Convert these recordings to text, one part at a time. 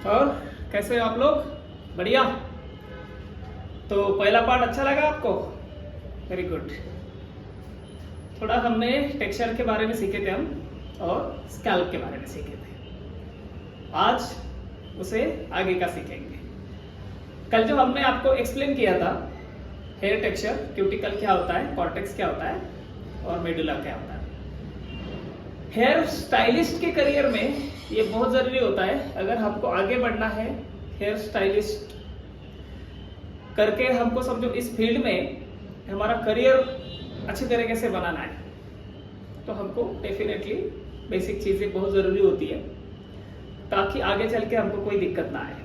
और कैसे हो आप लोग? बढ़िया। तो पहला पार्ट अच्छा लगा आपको? Very good. थोड़ा हमने टेक्सचर के बारे में सीखे थे हम, और स्कैल्प के बारे में सीखे थे। आज उसे आगे का सीखेंगे। कल जो हमने आपको एक्सप्लेन किया था हेयर टेक्सचर, क्यूटिकल क्या होता है, कॉर्टेक्स क्या होता है और मेडुला क्या होता है। हेयर स्टाइलिस्ट के करियर में ये बहुत ज़रूरी होता है। अगर हमको आगे बढ़ना है, हेयर स्टाइलिस्ट करके हमको समझो इस फील्ड में हमारा करियर अच्छी तरीके से बनाना है, तो हमको डेफिनेटली बेसिक चीज़ें बहुत ज़रूरी होती है, ताकि आगे चल के हमको कोई दिक्कत ना आए।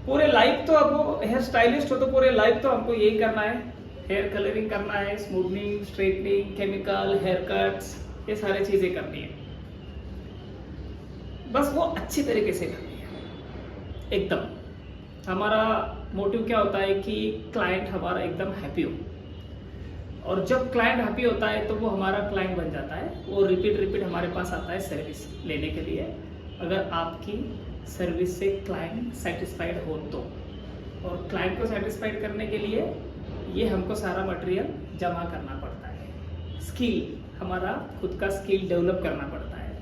पूरे लाइफ तो आपको हेयर स्टाइलिस्ट हो तो पूरे लाइफ तो हमको यही करना है, हेयर कलरिंग करना है, smoothening, straightening, chemical, hair cuts, ये सारी चीज़ें करनी है। बस वो अच्छी तरीके से करनी है एकदम। हमारा मोटिव क्या होता है कि क्लाइंट हमारा एकदम हैप्पी हो, और जब क्लाइंट हैप्पी होता है तो वो हमारा क्लाइंट बन जाता है। वो रिपीट हमारे पास आता है सर्विस लेने के लिए, अगर आपकी सर्विस से क्लाइंट सेटिस्फाइड हो तो। और क्लाइंट को सेटिस्फाइड करने के लिए ये हमको सारा मटेरियल जमा करना पड़ता है। स्किल, हमारा खुद का स्किल डेवलप करना पड़ता है।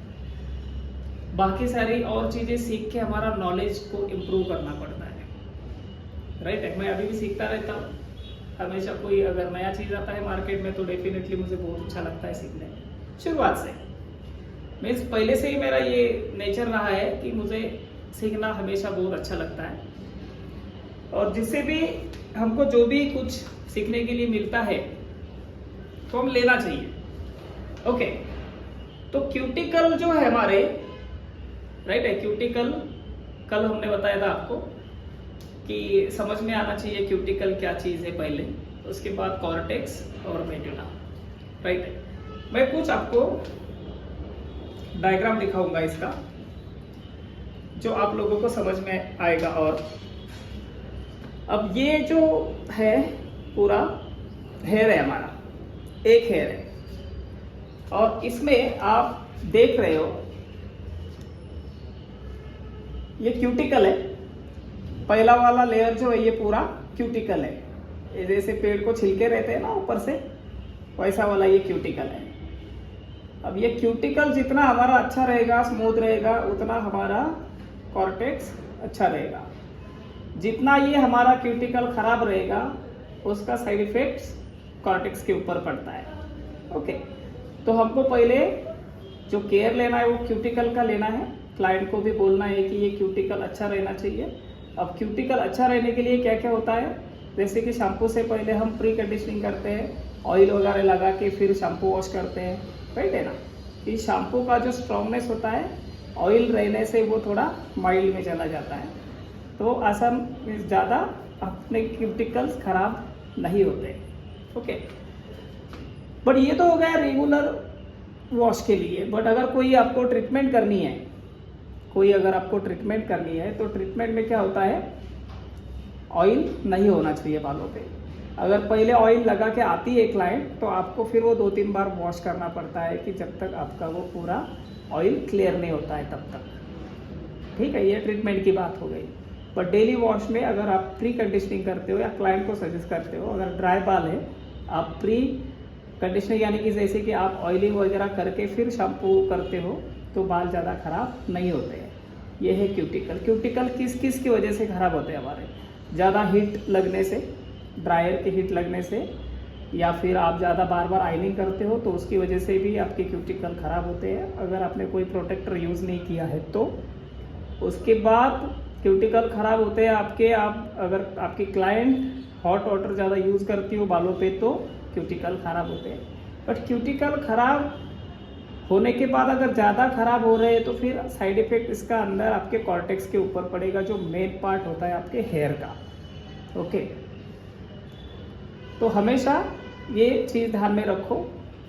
बाकी सारी और चीज़ें सीख के हमारा नॉलेज को इम्प्रूव करना पड़ता है। राइट, मैं अभी भी सीखता रहता हूँ हमेशा। कोई अगर नया चीज़ आता है मार्केट में तो डेफिनेटली मुझे बहुत अच्छा लगता है सीखने। शुरुआत से मीन्स पहले से ही मेरा ये नेचर रहा है कि मुझे सीखना हमेशा बहुत अच्छा लगता है, और जिससे भी हमको जो भी कुछ सीखने के लिए मिलता है तो हम लेना चाहिए। ओके, तो क्यूटिकल जो है हमारे, राइट है, क्यूटिकल कल हमने बताया था आपको कि समझ में आना चाहिए क्यूटिकल क्या चीज़ है पहले, उसके बाद कॉर्टेक्स और मेडुला। राइट है, मैं कुछ आपको डायग्राम दिखाऊंगा इसका, जो आप लोगों को समझ में आएगा। और अब ये जो है पूरा हेयर है हमारा, एक हेयर है, और इसमें आप देख रहे हो ये क्यूटिकल है। पहला वाला लेयर जो है ये पूरा क्यूटिकल है। ये जैसे पेड़ को छिलके रहते हैं ना ऊपर से, वैसा वाला ये क्यूटिकल है। अब ये क्यूटिकल जितना हमारा अच्छा रहेगा, स्मूथ रहेगा, उतना हमारा कॉर्टेक्स अच्छा रहेगा। जितना ये हमारा क्यूटिकल खराब रहेगा, उसका साइड इफेक्ट्स कॉर्टेक्स के ऊपर पड़ता है। ओके, तो हमको पहले जो केयर लेना है वो क्यूटिकल का लेना है। क्लाइंट को भी बोलना है कि ये क्यूटिकल अच्छा रहना चाहिए। अब क्यूटिकल अच्छा रहने के लिए क्या क्या होता है, जैसे कि शैम्पू से पहले हम प्री कंडीशनिंग करते हैं, ऑयल वगैरह लगा के फिर शैम्पू वॉश करते हैं, राइट है ना। कि शैम्पू का जो स्ट्रॉन्गनेस होता है ऑयल रहने से वो थोड़ा माइल्ड में चला जाता है, तो आसान ज़्यादा अपने क्यूटिकल्स खराब नहीं होते। ओके, बट ये तो हो गया रेगुलर वॉश के लिए। बट अगर कोई आपको ट्रीटमेंट करनी है, तो ट्रीटमेंट में क्या होता है, ऑयल नहीं होना चाहिए बालों पे। अगर पहले ऑयल लगा के आती है क्लाइंट, तो आपको फिर वो 2-3 बार वॉश करना पड़ता है कि जब तक आपका वो पूरा ऑयल क्लियर नहीं होता है तब तक। ठीक है, ये ट्रीटमेंट की बात हो गई। बट डेली वॉश में अगर आप प्री कंडीशनिंग करते हो या क्लाइंट को सजेस्ट करते हो, अगर ड्राई बाल है आप प्री कंडीशनिंग यानी कि जैसे कि आप ऑयलिंग वगैरह करके फिर शैम्पू करते हो, तो बाल ज़्यादा खराब नहीं होते हैं। ये है क्यूटिकल। क्यूटिकल किस किस की वजह से खराब होते हैं हमारे? ज़्यादा हीट लगने से, ड्रायर की हीट लगने से, या फिर आप ज़्यादा बार बार आयनिंग करते हो तो उसकी वजह से भी आपके क्यूटिकल खराब होते हैं, अगर आपने कोई प्रोटेक्टर यूज़ नहीं किया है तो। उसके बाद क्यूटिकल खराब होते हैं आपके, आप अगर आपकी क्लाइंट हॉट वाटर ज़्यादा यूज़ करती हो बालों पे तो क्यूटिकल खराब होते हैं। बट क्यूटिकल खराब होने के बाद अगर ज़्यादा खराब हो रहे हैं तो फिर साइड इफेक्ट इसका अंदर आपके कॉर्टेक्स के ऊपर पड़ेगा, जो मेन पार्ट होता है आपके हेयर का। ओके, तो हमेशा ये चीज़ ध्यान में रखो,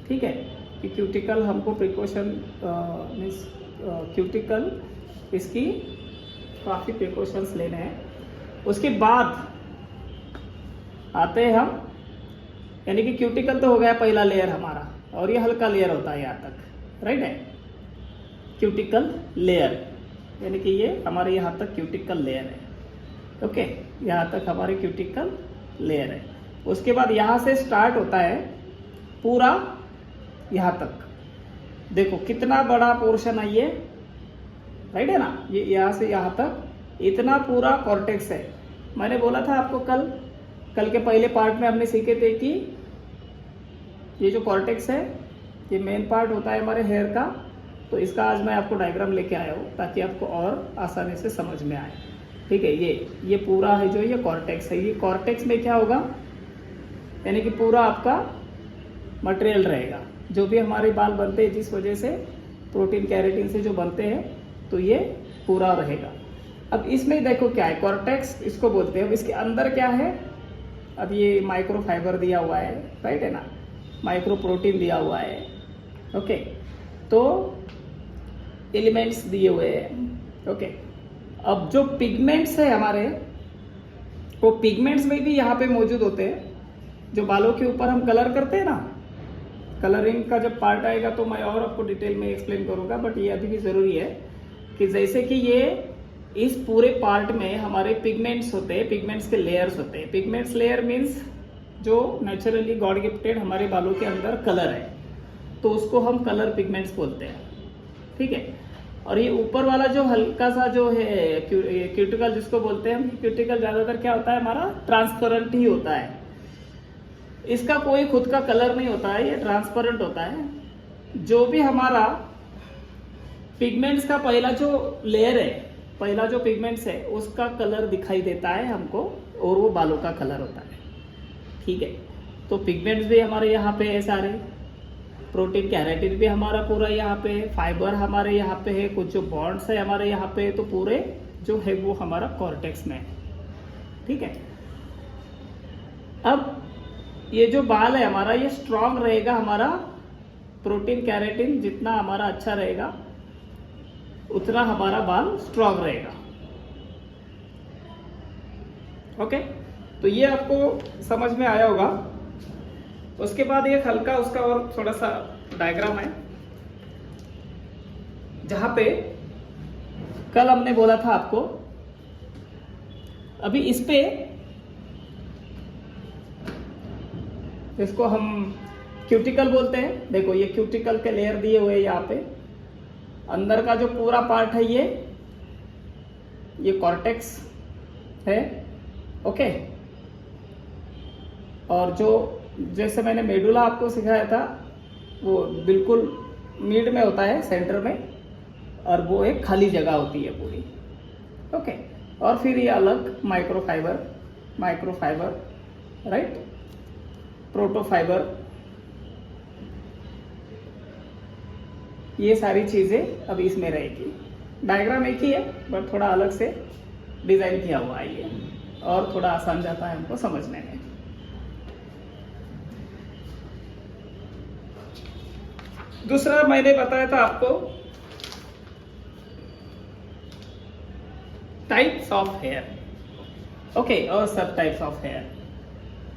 ठीक है, कि क्यूटिकल हमको प्रिकॉशन मीन्स क्यूटिकल इसकी काफ़ी प्रिकॉशंस लेने हैं। उसके बाद आते हैं हम, यानी कि क्यूटिकल तो हो गया पहला लेयर हमारा, और ये हल्का लेयर होता है यहाँ तक, राइट है, क्यूटिकल लेयर। यानी कि ये हमारे यहाँ तक क्यूटिकल लेयर है। ओके, यहाँ तक हमारे क्यूटिकल लेयर है। उसके बाद यहाँ से स्टार्ट होता है पूरा यहाँ तक। देखो कितना बड़ा पोर्शन है ये, राइट है ना, ये यहाँ से यहाँ तक इतना पूरा कॉर्टेक्स है। मैंने बोला था आपको कल के पहले पार्ट में हमने सीखे थे कि ये जो कॉर्टेक्स है ये मेन पार्ट होता है हमारे हेयर का। तो इसका आज मैं आपको डायग्राम लेके आया हूँ ताकि आपको और आसानी से समझ में आए। ठीक है, ये पूरा है जो ये कॉर्टेक्स है। ये कॉर्टेक्स में क्या होगा, यानी कि पूरा आपका मटेरियल रहेगा। जो भी हमारे बाल बनते हैं जिस वजह से प्रोटीन कैरेटिन से जो बनते हैं, तो ये पूरा रहेगा। अब इसमें देखो क्या है, कॉर्टेक्स इसको बोलते हैं। अब इसके अंदर क्या है, अब ये माइक्रो फाइबर दिया हुआ है, राइट है ना, माइक्रो प्रोटीन दिया हुआ है। ओके, तो एलिमेंट्स दिए हुए हैं। ओके, अब जो पिगमेंट्स है हमारे, वो पिगमेंट्स में भी यहाँ पे मौजूद होते हैं। जो बालों के ऊपर हम कलर करते हैं ना, कलरिंग का जब पार्ट आएगा तो मैं और आपको डिटेल में एक्सप्लेन करूंगा, बट ये अभी भी जरूरी है कि जैसे कि ये इस पूरे पार्ट में हमारे पिगमेंट्स होते हैं, पिगमेंट्स के लेयर्स होते हैं। पिगमेंट्स लेयर मीन्स जो नेचुरली गॉड गिफ्टेड हमारे बालों के अंदर कलर है, तो उसको हम कलर पिगमेंट्स बोलते हैं। ठीक है, और ये ऊपर वाला जो हल्का सा जो है क्यूटिकल जिसको बोलते हैं हम, क्यूटिकल ज्यादातर क्या होता है हमारा ट्रांसपेरेंट ही होता है। इसका कोई खुद का कलर नहीं होता है, ये ट्रांसपेरेंट होता है। जो भी हमारा पिगमेंट्स का पहला जो लेयर है, पहला जो पिगमेंट्स है उसका कलर दिखाई देता है हमको, और वो बालों का कलर होता है। ठीक है, तो पिगमेंट्स भी हमारे यहाँ पे है सारे, प्रोटीन कैरेटिन भी हमारा पूरा यहाँ पे है, फाइबर हमारे यहाँ पे है, कुछ जो बॉन्ड्स है हमारे यहाँ पे, तो पूरे जो है वो हमारा कॉर्टेक्स में है। ठीक है, अब ये जो बाल है हमारा, ये स्ट्रांग रहेगा। हमारा प्रोटीन कैरेटिन जितना हमारा अच्छा रहेगा उतना हमारा बाल स्ट्रांग रहेगा। ओके, तो ये आपको समझ में आया होगा। उसके बाद एक हल्का उसका और थोड़ा सा डायग्राम है, जहां पे कल हमने बोला था आपको, अभी इस पे इसको हम क्यूटिकल बोलते हैं। देखो ये क्यूटिकल के लेयर दिए हुए हैं यहाँ पे। अंदर का जो पूरा पार्ट है ये कॉर्टेक्स है। ओके, और जो जैसे मैंने मेडुला आपको सिखाया था वो बिल्कुल मिड में होता है, सेंटर में, और वो एक खाली जगह होती है पूरी। ओके, और फिर ये अलग माइक्रोफाइबर, राइट, प्रोटोफाइबर, ये सारी चीजें अब इसमें रहेगी। डायग्राम एक ही है बट थोड़ा अलग से डिजाइन किया हुआ है ये, और थोड़ा आसान जाता है हमको समझने में। दूसरा मैंने बताया था आपको टाइप्स ऑफ हेयर। ओके, और सब टाइप्स ऑफ हेयर।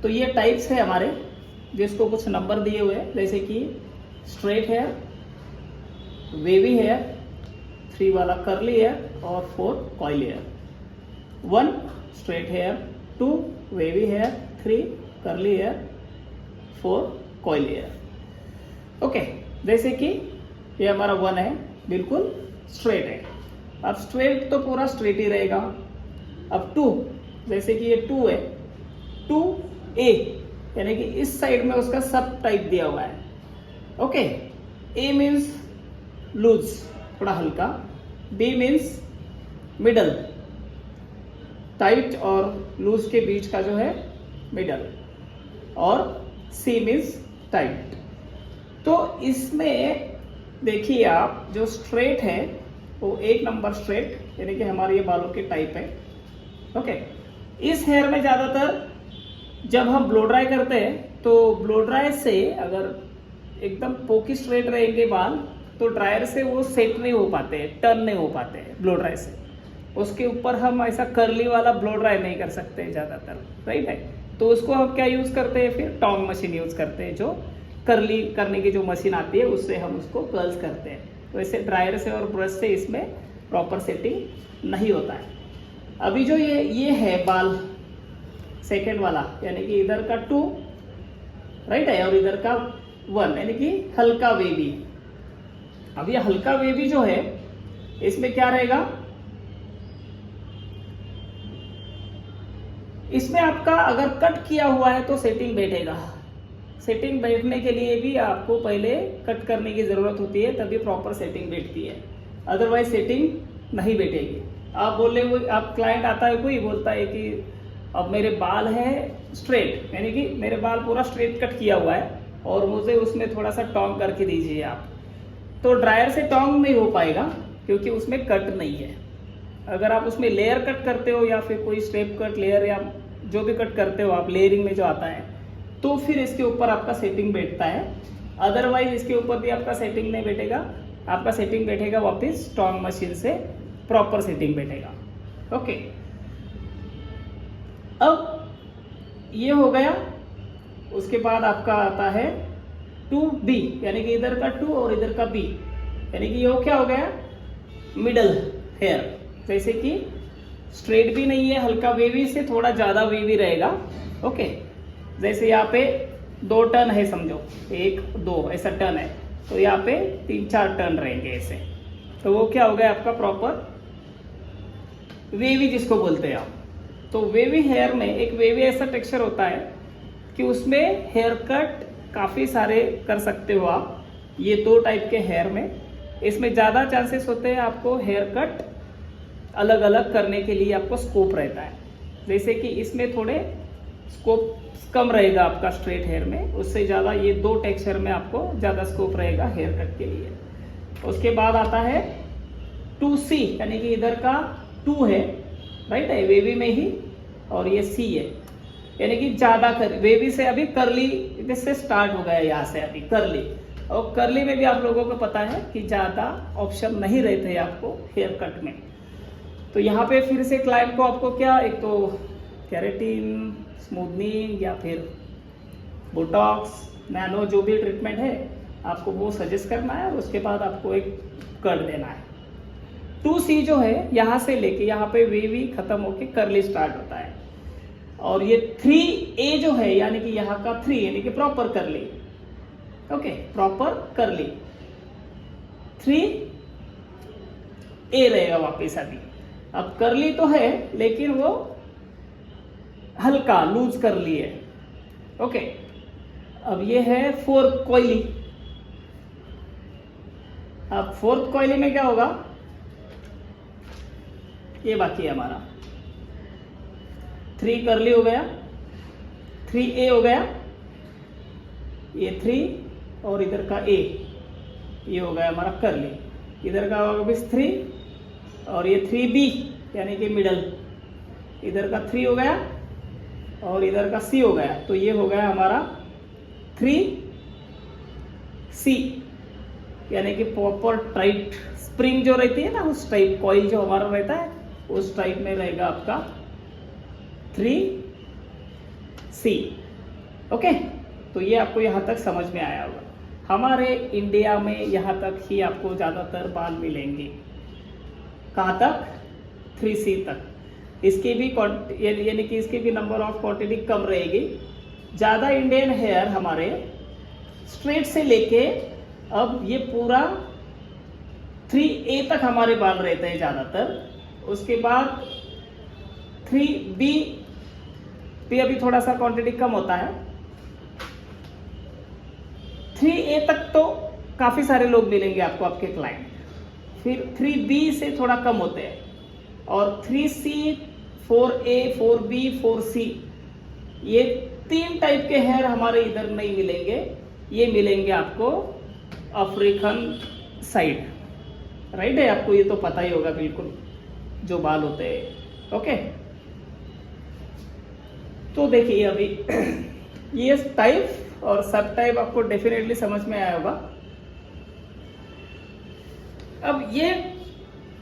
तो ये टाइप्स है हमारे, जिसको कुछ नंबर दिए हुए हैं, जैसे कि स्ट्रेट हेयर, वेवी हेयर, 3 वाला कर्ली हेयर, और 4 coil hair. 1 straight hair, 2 wavy hair, 3 curly hair, 4 coil hair. Okay, जैसे कि ये हमारा 1 है, बिल्कुल स्ट्रेट है। अब स्ट्रेट तो पूरा स्ट्रेट ही रहेगा। अब 2, जैसे कि ये 2 है, 2A, यानी कि इस साइड में उसका सब टाइप दिया हुआ है। ओके, A मीन्स लूज, थोड़ा हल्का, B मीन्स मिडल, टाइट और लूज के बीच का जो है मिडल, और C मीन्स टाइट। तो इसमें देखिए आप, जो स्ट्रेट है वो 1 नंबर स्ट्रेट, यानी कि हमारे ये बालों के टाइप है। ओके, इस हेयर में ज्यादातर जब हम ब्लो ड्राई करते हैं तो ब्लो ड्राई से अगर एकदम पोकी स्ट्रेट रहेंगे बाल तो ड्रायर से वो सेट नहीं हो पाते, टर्न नहीं हो पाते ब्लो ड्राई से। उसके ऊपर हम ऐसा कर्ली वाला ब्लो ड्राई नहीं कर सकते ज़्यादातर, राइट है। तो उसको हम क्या यूज़ करते हैं, फिर टॉन्ग मशीन यूज़ करते हैं, जो कर्ली करने की जो मशीन आती है उससे हम उसको कर्ल्स करते हैं। तो ऐसे ड्रायर से और ब्रश से इसमें प्रॉपर सेटिंग नहीं होता है। अभी जो ये है बाल सेकेंड वाला, यानी कि इधर का 2 राइट है और इधर का 1, यानी कि हल्का वेवी। अब ये हल्का वेवी जो है इसमें क्या रहेगा, इसमें आपका अगर कट किया हुआ है तो सेटिंग बैठेगा। सेटिंग बैठने के लिए भी आपको पहले कट करने की जरूरत होती है, तभी प्रॉपर सेटिंग बैठती है, अदरवाइज सेटिंग नहीं बैठेगी। आप बोले वो आप क्लाइंट आता है कोई बोलता है कि अब मेरे बाल है स्ट्रेट, यानी कि मेरे बाल पूरा स्ट्रेट कट किया हुआ है और मुझे उसमें थोड़ा सा टॉन्ग करके दीजिए आप, तो ड्रायर से टॉन्ग नहीं हो पाएगा क्योंकि उसमें कट नहीं है। अगर आप उसमें लेयर कट करते हो या फिर कोई स्टेप कट लेयर या जो भी कट करते हो आप लेयरिंग में जो आता है, तो फिर इसके ऊपर आपका सेटिंग बैठता है, अदरवाइज इसके ऊपर भी आपका सेटिंग नहीं बैठेगा। आपका सेटिंग बैठेगा वापस स्ट्रॉन्ग मशीन से प्रॉपर सेटिंग बैठेगा। ओके, अब ये हो गया। उसके बाद आपका आता है 2B, यानी कि इधर का 2 और इधर का B, यानी कि ये क्या हो गया, मिडल हेयर। जैसे कि स्ट्रेट भी नहीं है, हल्का वेवी से थोड़ा ज्यादा वेवी रहेगा। ओके, जैसे यहाँ पे 2 टर्न है समझो, 1 2 ऐसा टर्न है, तो यहाँ पे 3-4 टर्न रहेंगे ऐसे, तो वो क्या हो गया आपका प्रॉपर वेवी जिसको बोलते हैं आप। तो वेवी हेयर में एक वेवी ऐसा टेक्सचर होता है कि उसमें हेयर कट काफ़ी सारे कर सकते हो आप। ये 2 टाइप के हेयर में, इसमें ज़्यादा चांसेस होते हैं आपको हेयर कट अलग अलग करने के लिए आपको स्कोप रहता है। जैसे कि इसमें थोड़े स्कोप कम रहेगा आपका स्ट्रेट हेयर में, उससे ज़्यादा ये 2 टेक्सचर में आपको ज़्यादा स्कोप रहेगा हेयर कट के लिए। उसके बाद आता है 2C, यानी कि इधर का 2 है राइट है वेवी में ही, और ये C है, यानी कि ज़्यादा वेवी से अभी करली से स्टार्ट हो गया यहाँ से अभी करली। और करली में भी आप लोगों को पता है कि ज़्यादा ऑप्शन नहीं रहते आपको हेयर कट में। तो यहाँ पे फिर से क्लाइंट को आपको क्या, एक तो केराटिन, स्मूथनिंग या फिर बोटॉक्स, नैनो, जो भी ट्रीटमेंट है आपको वो सजेस्ट करना है, और उसके बाद आपको एक कट देना है। 2C जो है यहाँ से लेके यहाँ पे वेवी खत्म होके करली स्टार्ट होता है, और ये 3A जो है यानी कि यहाँ का 3 यानी कि प्रॉपर करली। ओके, प्रॉपर करली 3A रहेगा वापिस अभी। अब करली तो है लेकिन वो हल्का लूज करली है। ओके, अब ये है 4th कॉइली। अब 4th कॉइली में क्या होगा, ये बाकी है हमारा 3 करली हो गया, 3A हो गया, ये 3 और इधर का A, ये हो गया हमारा करली। इधर का होगा बस 3 और ये 3B यानी कि मिडल, इधर का 3 हो गया और इधर का C हो गया, तो ये हो गया हमारा 3C, यानी कि प्रॉपर टाइट स्प्रिंग जो रहती है ना, उस टाइप कॉइल जो हमारा रहता है उस टाइप में रहेगा आपका 3C। ओके, तो ये आपको यहाँ तक समझ में आया होगा। हमारे इंडिया में यहाँ तक ही आपको ज़्यादातर बाल मिलेंगे। कहाँ तक, 3C तक। इसकी भी यानी कि इसकी भी नंबर ऑफ क्वांटिटी कम रहेगी। ज़्यादा इंडियन हेयर हमारे स्ट्रेट से लेके अब ये पूरा 3A तक हमारे बाल रहते हैं ज़्यादातर। उसके बाद 3B भी अभी थोड़ा सा क्वांटिटी कम होता है। 3A तक तो काफ़ी सारे लोग मिलेंगे आपको आपके क्लाइंट, फिर 3B से थोड़ा कम होते हैं, और 3C, 4A, 4B, 4C ये 3 टाइप के हेयर हमारे इधर नहीं मिलेंगे। ये मिलेंगे आपको अफ्रीकन साइड, राइट है, आपको ये तो पता ही होगा बिल्कुल जो बाल होते हैं। ओके, तो देखिए अभी ये टाइप और सब टाइप आपको डेफिनेटली समझ में आया होगा। अब ये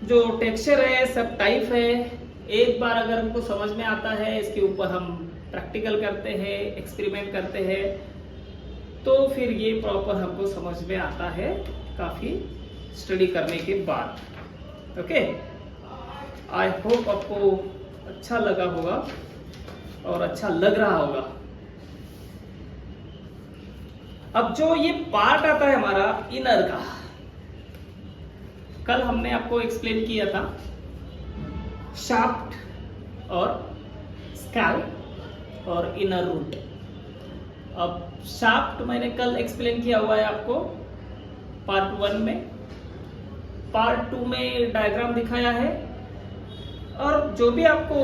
जो टेक्सचर है, सब टाइप है, एक बार अगर हमको समझ में आता है, इसके ऊपर हम प्रैक्टिकल करते हैं, एक्सपेरिमेंट करते हैं, तो फिर ये प्रॉपर हमको समझ में आता है काफ़ी स्टडी करने के बाद। ओके, आई होप आपको अच्छा लगा होगा और अच्छा लग रहा होगा। अब जो ये पार्ट आता है हमारा इनर का, कल हमने आपको एक्सप्लेन किया था शाफ्ट और स्कैल्प और इनर रूट। अब शाफ्ट मैंने कल एक्सप्लेन किया हुआ है आपको पार्ट 1 में, पार्ट 2 में डायग्राम दिखाया है। और जो भी आपको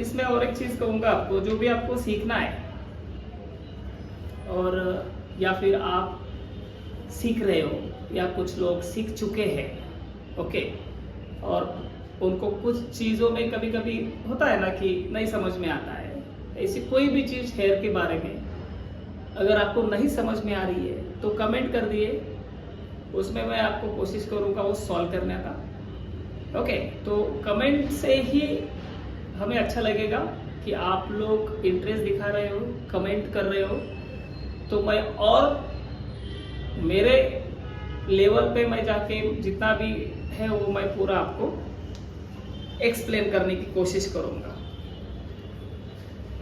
इसमें और एक चीज कहूंगा आपको, जो भी आपको सीखना है और या फिर आप सीख रहे हो या कुछ लोग सीख चुके हैं, ओके, और उनको कुछ चीज़ों में कभी कभी होता है ना कि नहीं समझ में आता है, ऐसी कोई भी चीज़ हेयर के बारे में अगर आपको नहीं समझ में आ रही है तो कमेंट कर दिए, उसमें मैं आपको कोशिश करूँगा वो सॉल्व करने का। ओके, तो कमेंट से ही हमें अच्छा लगेगा कि आप लोग इंटरेस्ट दिखा रहे हो, कमेंट कर रहे हो, तो मैं और मेरे लेवल पे मैं जाके जितना भी है वो मैं पूरा आपको एक्सप्लेन करने की कोशिश करूंगा।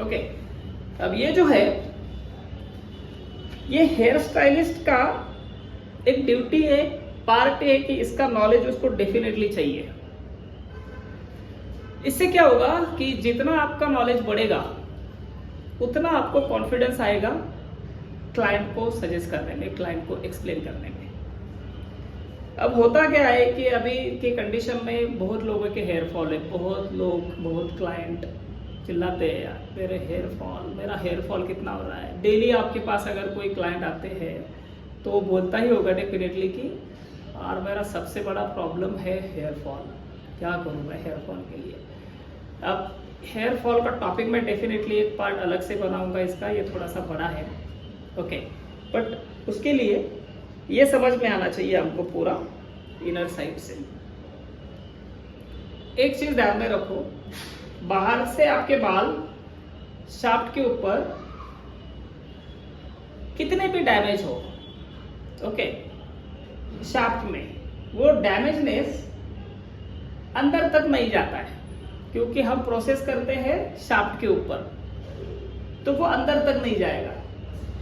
ओके, अब ये जो है ये हेयर स्टाइलिस्ट का एक ड्यूटी है, पार्ट है कि इसका नॉलेज उसको डेफिनेटली चाहिए। इससे क्या होगा कि जितना आपका नॉलेज बढ़ेगा उतना आपको कॉन्फिडेंस आएगा क्लाइंट को सजेस्ट करने में, क्लाइंट को एक्सप्लेन करने में। अब होता क्या है कि अभी के कंडीशन में बहुत लोगों के हेयर फॉल है, बहुत क्लाइंट चिल्लाते हैं यार मेरा हेयर फॉल कितना हो रहा है। डेली आपके पास अगर कोई क्लाइंट आते हैं तो वो बोलता ही होगा डेफिनेटली कि यार मेरा सबसे बड़ा प्रॉब्लम है हेयर फॉल, क्या करूँ मैं हेयर फॉल के लिए। अब हेयर फॉल का टॉपिक मैं डेफिनेटली एक पार्ट अलग से बनाऊंगा इसका, ये थोड़ा सा बड़ा है, ओके, बट उसके लिए ये समझ में आना चाहिए हमको पूरा इनर साइड से। एक चीज ध्यान में रखो, बाहर से आपके बाल शाफ्ट के ऊपर कितने भी डैमेज हो, ओके, शाफ्ट में वो डैमेजनेस अंदर तक नहीं जाता है, क्योंकि हम प्रोसेस करते हैं शाफ्ट के ऊपर, तो वो अंदर तक नहीं जाएगा।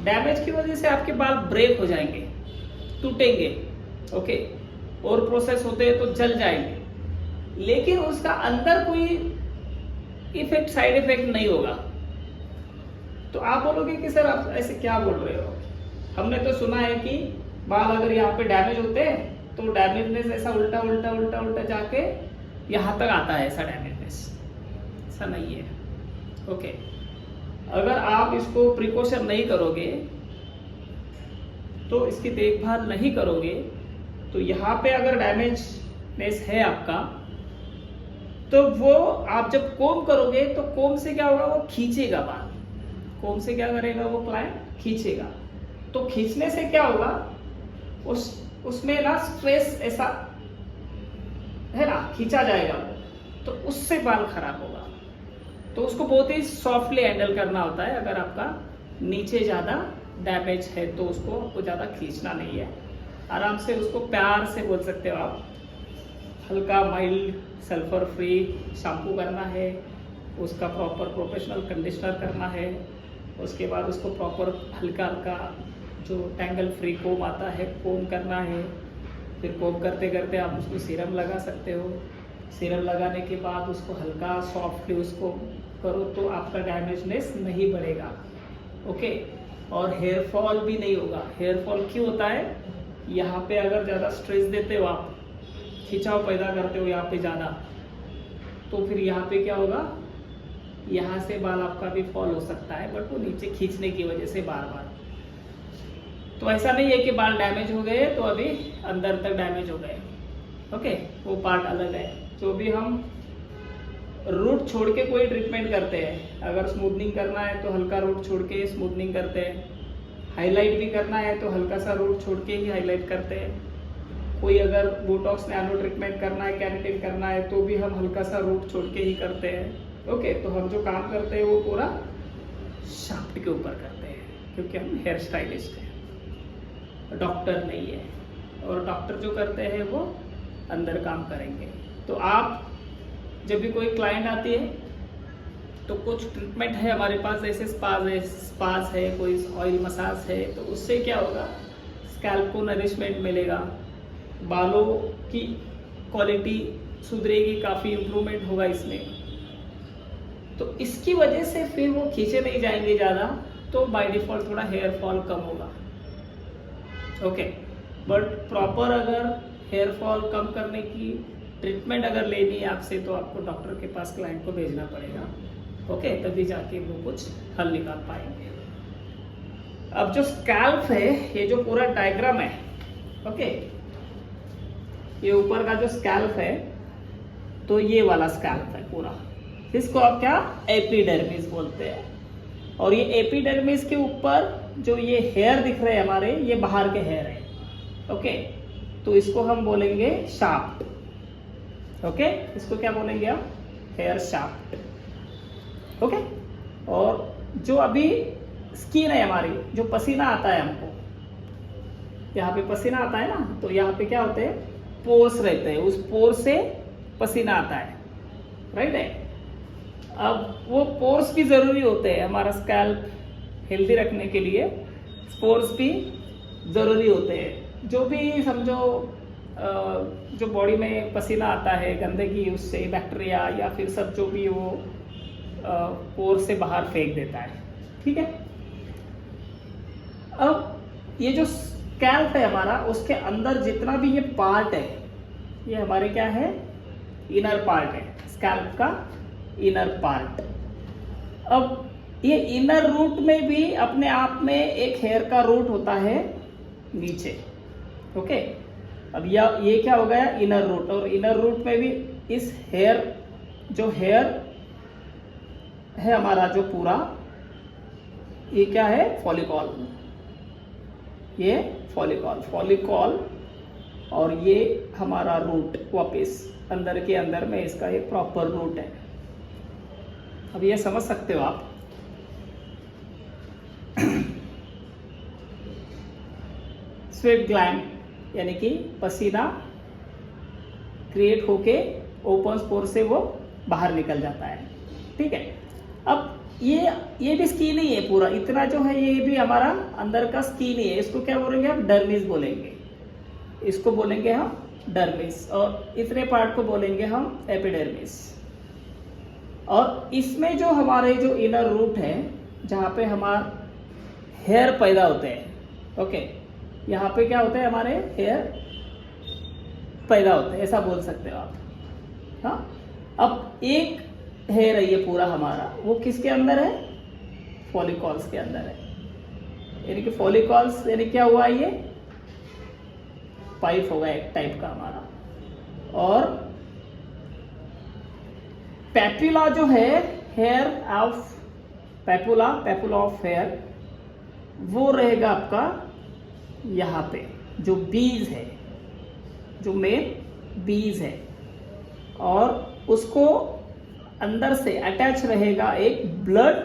डैमेज की वजह से आपके बाल ब्रेक हो जाएंगे, टूटेंगे, ओके, और प्रोसेस होते हैं तो जल जाएंगे, लेकिन उसका अंदर कोई इफेक्ट, साइड इफेक्ट नहीं होगा। तो आप बोलोगे कि सर आप ऐसे क्या बोल रहे हो, हमने तो सुना है कि बाल अगर यहाँ पे डैमेज होते हैं तो डैमेजनेस ऐसा उल्टा उल्टा उल्टा उल्टा जाके यहाँ तक आता है, ऐसा डैमेजनेस ऐसा नहीं है, ओके। अगर आप इसको प्रिकॉशन नहीं करोगे तो इसकी देखभाल नहीं करोगे तो यहाँ पे अगर डैमेजनेस है आपका तो वो आप जब कोम करोगे तो कोम से क्या होगा, वो खींचेगा बाल, कोम से क्या करेगा वो क्लाइंट खींचेगा। तो खींचने से क्या होगा, उसमें ना स्ट्रेस ऐसा है ना, खींचा जाएगा वो, तो उससे बाल खराब होगा। तो उसको बहुत ही सॉफ्टली हैंडल करना होता है। अगर आपका नीचे ज़्यादा डैमेज है तो उसको आपको ज़्यादा खींचना नहीं है, आराम से उसको प्यार से बोल सकते हो आप, हल्का माइल्ड सल्फर फ्री शैम्पू करना है, उसका प्रॉपर प्रोफेशनल कंडीशनर करना है, उसके बाद उसको प्रॉपर हल्का हल्का जो टैंगल फ्री कोम आता है कोम करना है। फिर कोम करते करते आप उसको सीरम लगा सकते हो, सीरम लगाने के बाद उसको हल्का सॉफ्टली उसको करो तो आपका डैमेजनेस नहीं बढ़ेगा, ओके। और हेयर फॉल भी नहीं होगा। हेयर फॉल क्यों होता है, यहाँ पे अगर ज़्यादा स्ट्रेस देते हो आप, खिंचाव पैदा करते हो यहाँ पे ज़्यादा, तो फिर यहाँ पे क्या होगा, यहाँ से बाल आपका भी फॉल हो सकता है, बट वो नीचे खींचने की वजह से बार बार। तो ऐसा नहीं है कि बाल डैमेज हो गए तो अभी अंदर तक डैमेज हो गए, ओके, वो पार्ट अलग है। जो भी हम रूट छोड़ के कोई ट्रीटमेंट करते हैं, अगर स्मूथनिंग करना है तो हल्का रूट छोड़ के स्मूथनिंग करते हैं, हाईलाइट भी करना है तो हल्का सा रूट छोड़ के ही हाईलाइट करते हैं, कोई अगर बोटॉक्स नैनो ट्रीटमेंट करना है, कैरेटिन करना है तो भी हम हल्का सा रूट छोड़ के ही करते हैं, ओके। तो हम जो काम करते हैं वो पूरा शाफ्ट के ऊपर करते हैं, क्योंकि हम हेयर स्टाइलिस्ट हैं, डॉक्टर नहीं है। और डॉक्टर जो करते हैं वो अंदर काम करेंगे, तो आप जब भी कोई क्लाइंट आती है तो कुछ ट्रीटमेंट है हमारे पास, जैसे स्पास है, कोई ऑयल मसाज है, तो उससे क्या होगा, स्कैल्प को नरिशमेंट मिलेगा, बालों की क्वालिटी सुधरेगी, काफ़ी इम्प्रूवमेंट होगा इसमें। तो इसकी वजह से फिर वो खींचे नहीं जाएंगे ज़्यादा, तो बाय डिफ़ॉल्ट थोड़ा हेयर फॉल कम होगा। ओके, बट प्रॉपर अगर हेयर फॉल कम करने की ट्रीटमेंट अगर लेनी है आपसे, तो आपको डॉक्टर के पास क्लाइंट को भेजना पड़ेगा। ओके, तभी जाके वो कुछ हल निकाल पाएंगे। अब जो स्कैल्प है, ये जो पूरा डायग्राम है, ओके, ये ऊपर का जो स्कैल्प है, तो ये वाला स्कैल्प है पूरा, इसको आप क्या एपिडर्मिस बोलते हैं। और ये एपिडर्मिस के ऊपर जो ये हेयर दिख रहे हैं हमारे, ये बाहर के हेयर है। ओके, तो इसको हम बोलेंगे शाफ्ट। ओके, इसको क्या बोलेंगे हम, हेयर शाफ्ट। ओके, और जो अभी स्किन है हमारी, जो पसीना आता है हमको, यहाँ पे पसीना आता है ना, तो यहाँ पे क्या होते हैं, पोर्स रहते हैं, उस पोर से पसीना आता है, राइट है। अब वो पोर्स भी ज़रूरी होते हैं हमारा स्कैल्प हेल्दी रखने के लिए, पोर्स भी ज़रूरी होते हैं। जो भी समझो जो बॉडी में पसीना आता है गंदगी, उससे बैक्टीरिया या फिर सब जो भी वो पोर से बाहर फेंक देता है, ठीक है। अब ये जो स्कैल्प है हमारा, उसके अंदर जितना भी ये पार्ट है, ये हमारे क्या है, इनर पार्ट है, स्कैल्प का इनर पार्ट। अब ये इनर रूट में भी अपने आप में एक हेयर का रूट होता है नीचे। ओके, अब ये क्या हो गया, इनर रूट। और इनर रूट में भी इस हेयर, जो हेयर है हमारा जो पूरा, ये क्या है, फॉलिकॉल। ये फॉलिकॉल और ये हमारा रूट, वापस अंदर के अंदर में इसका एक प्रॉपर रूट है। अब ये समझ सकते हो आप। स्वेट ग्लैंड यानी कि पसीना क्रिएट होके ओपन स्पोर से वो बाहर निकल जाता है, ठीक है। अब ये भी स्किन ही है पूरा, इतना जो है ये भी हमारा अंदर का स्किन ही है। इसको क्या बोलेंगे हम, डर्मिस बोलेंगे, इसको बोलेंगे हम डर्मिस, और इतने पार्ट को बोलेंगे हम एपिडर्मिस। और इसमें जो हमारे जो इनर रूट है, जहाँ पे हमारा हेयर पैदा होते हैं, ओके, यहाँ पे क्या होते हैं, हमारे हेयर पैदा होते हैं, ऐसा बोल सकते हो आप। हाँ, अब एक हेयर है ये पूरा हमारा, वो किसके अंदर है, फॉलिकॉल्स के अंदर है। यानी कि फॉलिकॉल्स यानी क्या हुआ, ये पाइप होगा एक टाइप का हमारा। और पैपुला जो है, हेयर ऑफ पैपुला ऑफ हेयर, वो रहेगा आपका यहाँ पे, जो बीज है, जो मेन बीज है, और उसको अंदर से अटैच रहेगा एक ब्लड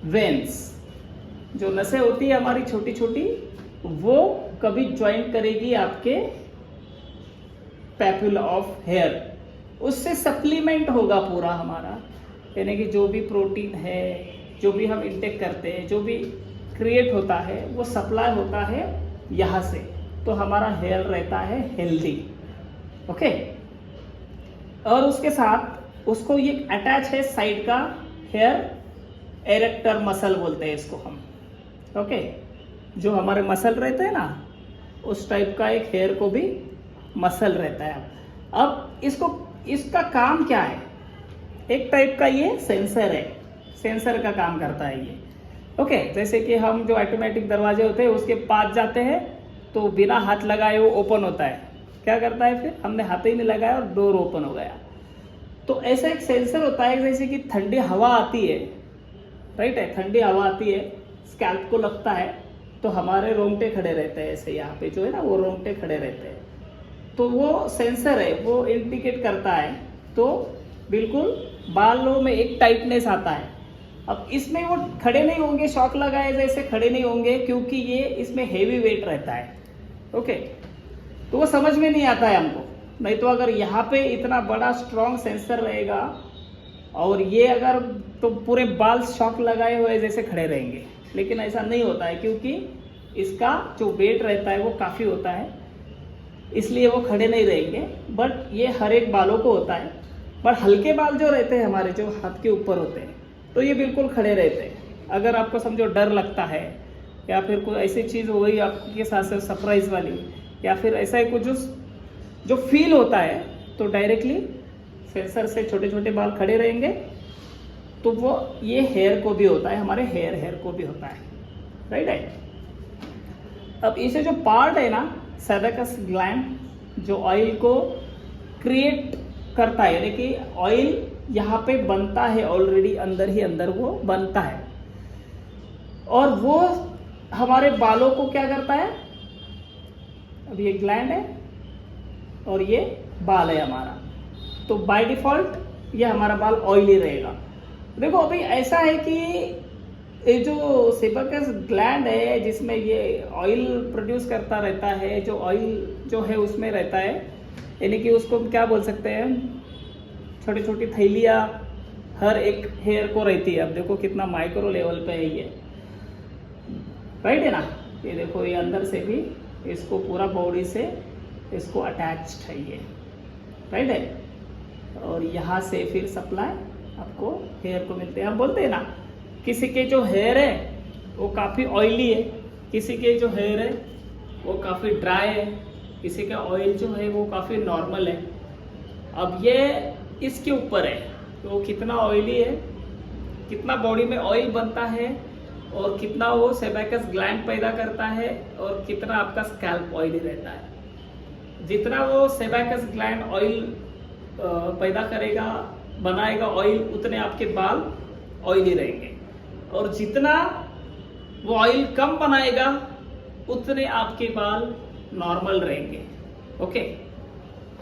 वेन्स, जो नसें होती है हमारी छोटी छोटी, वो कभी ज्वाइन करेगी आपके पैपुला ऑफ हेयर, उससे सप्लीमेंट होगा पूरा हमारा। यानी कि जो भी प्रोटीन है, जो भी हम इंटेक करते हैं, जो भी क्रिएट होता है, वो सप्लाई होता है यहाँ से, तो हमारा हेयर रहता है हेल्दी। ओके, और उसके साथ उसको ये अटैच है साइड का हेयर एरेक्टर मसल बोलते हैं इसको हम। ओके, जो हमारे मसल रहते हैं ना, उस टाइप का एक हेयर को भी मसल रहता है। अब इसका काम क्या है, एक टाइप का ये सेंसर है, सेंसर का काम करता है ये। ओके, जैसे कि हम जो ऑटोमेटिक दरवाजे होते हैं उसके पास जाते हैं, तो बिना हाथ लगाए वो ओपन होता है। क्या करता है, फिर हमने हाथ ही नहीं लगाया और डोर ओपन हो गया। तो ऐसा एक सेंसर होता है, जैसे कि ठंडी हवा आती है, राइट है, ठंडी हवा आती है, स्कैल्प को लगता है, तो हमारे रोंगटे खड़े रहते हैं, ऐसे यहाँ पे जो है ना, वो रोंगटे खड़े रहते हैं। तो वो सेंसर है, वो इंडिकेट करता है, तो बिल्कुल बालों में एक टाइटनेस आता है। अब इसमें वो खड़े नहीं होंगे, शॉक लगाए जैसे खड़े नहीं होंगे, क्योंकि ये इसमें हेवी वेट रहता है। ओके, तो वो समझ में नहीं आता है हमको, नहीं तो अगर यहाँ पे इतना बड़ा स्ट्रॉन्ग सेंसर रहेगा और ये अगर, तो पूरे बाल शॉक लगाए हुए जैसे खड़े रहेंगे, लेकिन ऐसा नहीं होता है क्योंकि इसका जो वेट रहता है वो काफ़ी होता है, इसलिए वो खड़े नहीं रहेंगे। बट ये हर एक बालों को होता है, पर हल्के बाल जो रहते हैं हमारे, जो हाथ के ऊपर होते हैं, तो ये बिल्कुल खड़े रहते हैं। अगर आपको समझो डर लगता है या फिर कोई ऐसी चीज़ हो गई आपके साथ सरप्राइज वाली, या फिर ऐसा ही कुछ जो फील होता है, तो डायरेक्टली सेंसर से छोटे छोटे बाल खड़े रहेंगे। तो वो ये हेयर को भी होता है, हमारे हेयर को भी होता है, राइट है। अब इसे जो पार्ट है ना, सेबेकस ग्लैंड, जो ऑयल को क्रिएट करता है, यानी कि ऑयल यहाँ पे बनता है ऑलरेडी, अंदर ही अंदर वो बनता है, और वो हमारे बालों को क्या करता है। अब ये ग्लैंड है और ये बाल है हमारा, तो बाय डिफॉल्ट ये हमारा बाल ऑयली रहेगा। देखो अभी ऐसा है कि ये जो सेबेकस ग्लैंड है जिसमें ये ऑयल प्रोड्यूस करता रहता है, जो ऑयल जो है उसमें रहता है, यानी कि उसको क्या बोल सकते हैं, छोटी छोटी थैलियाँ हर एक हेयर को रहती है। अब देखो कितना माइक्रो लेवल पे है ये, राइट है ना। ये देखो ये अंदर से भी इसको पूरा बॉडी से इसको अटैच्ड है ये, राइट है। और यहाँ से फिर सप्लाई आपको हेयर को मिलते हैं। हम बोलते हैं ना, किसी के जो हेयर है वो काफ़ी ऑयली है, किसी के जो हेयर है वो काफ़ी ड्राई है, किसी का ऑयल जो है वो काफ़ी नॉर्मल है। अब ये इसके ऊपर है कि वो कितना ऑयली है, कितना बॉडी में ऑयल बनता है, और कितना वो सेबेकस ग्लैंड पैदा करता है, और कितना आपका स्कैल्प ऑयली रहता है। जितना वो सेबेकस ग्लैंड ऑयल पैदा करेगा, बनाएगा ऑयल, उतने आपके बाल ऑयली रहेंगे, और जितना वो ऑयल कम बनाएगा उतने आपके बाल नॉर्मल रहेंगे। ओके।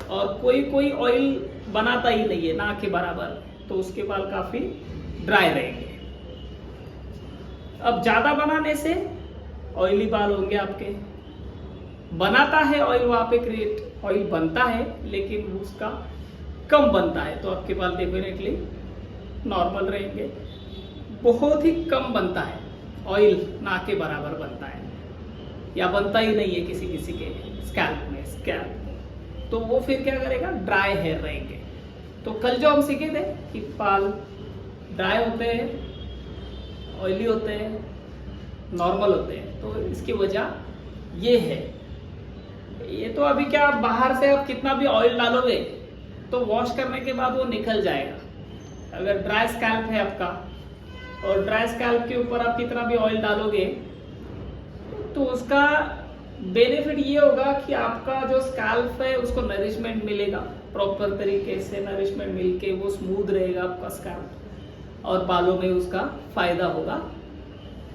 और कोई ऑयल बनाता ही नहीं है ना के बराबर, तो उसके बाल काफी ड्राई रहेंगे। अब ज्यादा बनाने से ऑयली बाल होंगे आपके। बनाता है ऑयल, वहां पे क्रिएट ऑयल बनता है, लेकिन उसका कम बनता है, तो आपके बाल डेफिनेटली नॉर्मल रहेंगे। बहुत ही कम बनता है ऑयल, ना के बराबर बनता है, या बनता ही नहीं है किसी किसी के स्कैल्प में, तो वो फिर क्या करेगा, ड्राई हेयर रहेंगे। तो कल जो हम सीखे थे कि बाल ड्राई होते हैं, ऑयली होते हैं, नॉर्मल होते हैं, तो इसकी वजह ये है। ये तो अभी क्या, बाहर से आप कितना भी ऑयल डालोगे तो वॉश करने के बाद वो निकल जाएगा। अगर ड्राई स्कैल्प है आपका, और ड्राई स्कैल्प के ऊपर आप कितना भी ऑयल डालोगे, तो उसका बेनिफिट ये होगा कि आपका जो स्कैल्प है उसको नरिशमेंट मिलेगा, प्रॉपर तरीके से नरिशमेंट मिलके वो स्मूथ रहेगा आपका स्कैल्प, और बालों में उसका फायदा होगा।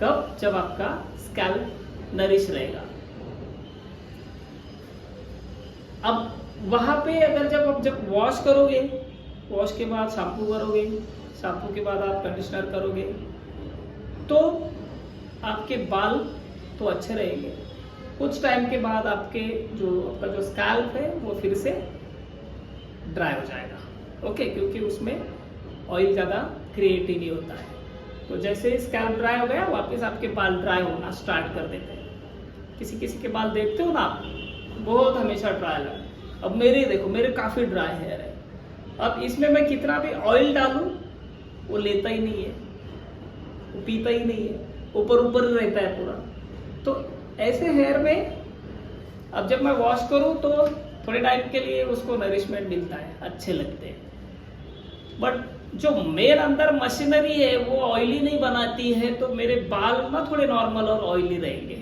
कब? जब आपका स्कैल्प नरिश रहेगा। अब वहां पे अगर जब वॉश करोगे, वॉश के बाद शैम्पू करोगे, शैम्पू के बाद आप कंडीशनर करोगे, तो आपके बाल तो अच्छे रहेंगे। कुछ टाइम के बाद आपका जो स्कैल्प है वो फिर से ड्राई हो जाएगा। ओके, क्योंकि उसमें ऑयल ज़्यादा क्रिएट ही नहीं होता है। तो जैसे स्कैल्प ड्राई हो गया, वापस आपके बाल ड्राई होना स्टार्ट कर देते हैं। किसी किसी के बाल देखते हो ना आप, बहुत हमेशा ड्राई लगे। अब मेरे देखो, मेरे काफ़ी ड्राई हेयर है। अब इसमें मैं कितना भी ऑयल डालूं वो लेता ही नहीं है, वो पीता ही नहीं है, ऊपर ऊपर ही रहता है पूरा। तो ऐसे हेयर में अब जब मैं वॉश करूं तो थोड़े टाइम के लिए उसको नरिशमेंट मिलता है, अच्छे लगते हैं। बट जो मेरे अंदर मशीनरी है वो ऑयली नहीं बनाती है, तो मेरे बाल ना थोड़े नॉर्मल और ऑयली रहेंगे,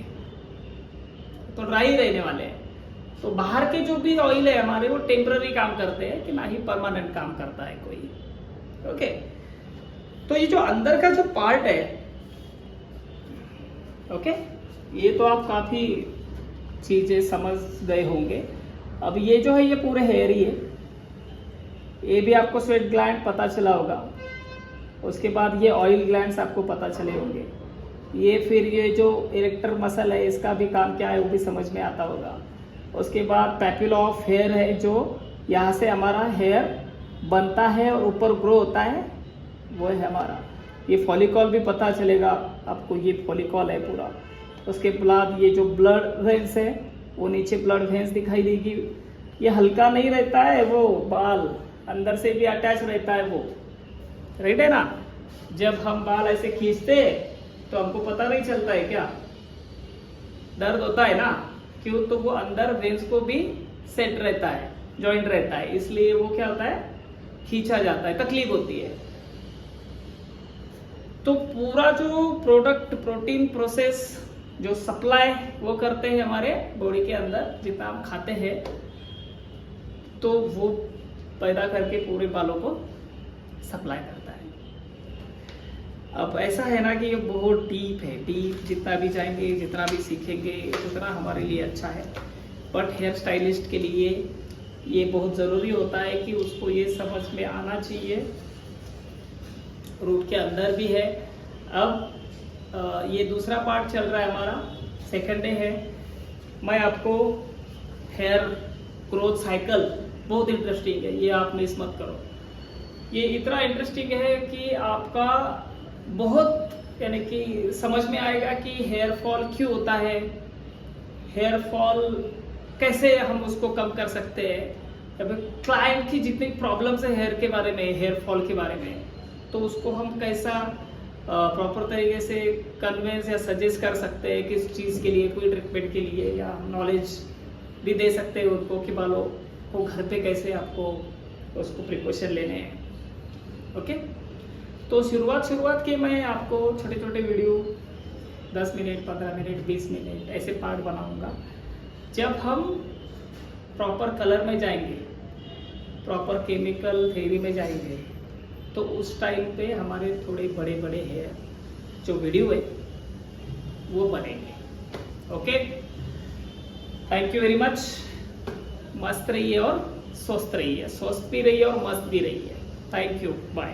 तो ड्राई रहने वाले हैं। तो बाहर के जो भी ऑयल है हमारे, वो टेम्पररी काम करते हैं, कि ना ही परमानेंट काम करता है कोई। ओके। तो ये जो अंदर का जो पार्ट है, ओके, ये तो आप काफी चीजें समझ गए होंगे। अब ये जो है ये पूरे हेयर ही है। ये भी आपको स्वेट ग्लैंड पता चला होगा, उसके बाद ये ऑयल ग्लैंड्स आपको पता चले होंगे। ये फिर ये जो इरेक्टर मसल है, इसका भी काम क्या है वो भी समझ में आता होगा। उसके बाद पैप्यूला ऑफ हेयर है, जो यहाँ से हमारा हेयर बनता है और ऊपर ग्रो होता है, वो है हमारा ये फॉलिकल भी पता चलेगा आपको, ये फॉलिकल है पूरा। उसके बाद ये जो ब्लड वेन्स है वो नीचे ब्लड वेन्स दिखाई देगी। ये हल्का नहीं रहता है, वो बाल अंदर से भी अटैच रहता है वो, राइट है ना। जब हम बाल ऐसे खींचते हैं तो हमको पता नहीं चलता है क्या, दर्द होता है ना, क्यों, तो वो अंदर वेन्स को भी सेट रहता है, जॉइंट रहता है, इसलिए वो क्या होता है, खींचा जाता है, तकलीफ होती है। तो पूरा जो प्रोडक्ट प्रोटीन प्रोसेस जो सप्लाई वो करते हैं हमारे बॉडी के अंदर, जितना हम खाते हैं तो वो पैदा करके पूरे बालों को सप्लाई करता है। अब ऐसा है ना कि ये बहुत डीप है, डीप जितना भी जाएंगे, जितना भी सीखेंगे उतना हमारे लिए अच्छा है। बट हेयर स्टाइलिस्ट के लिए ये बहुत ज़रूरी होता है कि उसको ये समझ में आना चाहिए, रूट के अंदर भी है। अब ये दूसरा पार्ट चल रहा है हमारा, सेकंड डे है। मैं आपको हेयर ग्रोथ साइकिल बहुत इंटरेस्टिंग है, ये आप मिस मत करो। ये इतना इंटरेस्टिंग है कि आपका बहुत यानी कि समझ में आएगा कि हेयर फॉल क्यों होता है, हेयर फॉल कैसे हम उसको कम कर सकते हैं, क्लाइंट की जितनी प्रॉब्लम्स है हेयर के बारे में, हेयर फॉल के बारे में, तो उसको हम कैसा प्रॉपर तरीके से कन्वेंस या सजेस्ट कर सकते हैं किस चीज़ के लिए, कोई ट्रीटमेंट के लिए, या नॉलेज भी दे सकते हैं उनको कि बालों को घर पे कैसे आपको उसको प्रिकॉशन लेने हैं। ओके, तो शुरुआत के मैं आपको छोटे छोटे वीडियो 10 मिनट 15 मिनट 20 मिनट ऐसे पार्ट बनाऊंगा। जब हम प्रॉपर कलर में जाएंगे, प्रॉपर केमिकल थेरेपी में जाएंगे, तो उस टाइम पे हमारे थोड़े बड़े बड़े हेयर जो वीडियो है वो बनेंगे। Okay, thank you very much. मस्त रहिए और स्वस्थ रहिए, स्वस्थ भी रहिए और मस्त भी रहिए। Thank you, bye.